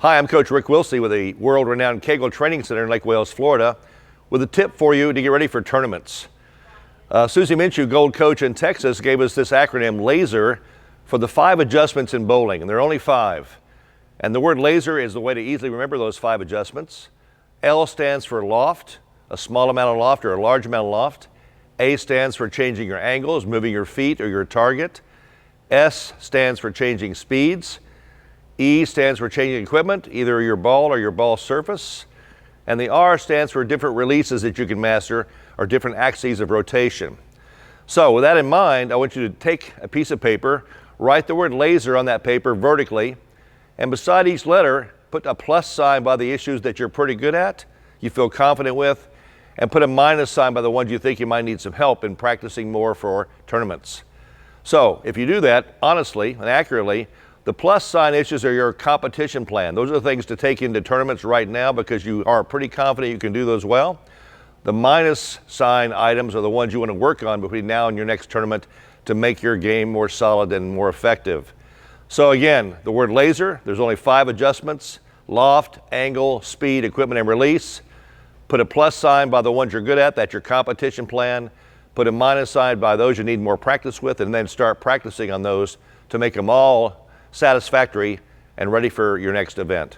Hi, I'm Coach Rick Wiltse with the world-renowned Kegel Training Center in Lake Wales, Florida, with a tip for you to get ready for tournaments. Susie Minshew, Gold Coach in Texas, gave us this acronym LASER for the 5 adjustments in bowling, and there are only 5. And the word laser is the way to easily remember those 5 adjustments. L stands for loft, a small amount of loft or a large amount of loft. A stands for changing your angles, moving your feet or your target. S stands for changing speeds. E stands for changing equipment, either your ball or your ball surface. And the R stands for different releases that you can master or different axes of rotation. So with that in mind, I want you to take a piece of paper, write the word laser on that paper vertically, and beside each letter, put a plus sign by the issues that you're pretty good at, you feel confident with, and put a minus sign by the ones you think you might need some help in practicing more for tournaments. So if you do that honestly and accurately, the plus sign issues are your competition plan. Those are the things to take into tournaments right now because you are pretty confident you can do those well. The minus sign items are the ones you want to work on between now and your next tournament to make your game more solid and more effective. So again, the word laser, there's only 5 adjustments: loft, angle, speed, equipment, and release. Put a plus sign by the ones you're good at, that's your competition plan. Put a minus sign by those you need more practice with, and then start practicing on those to make them all satisfactory and ready for your next event.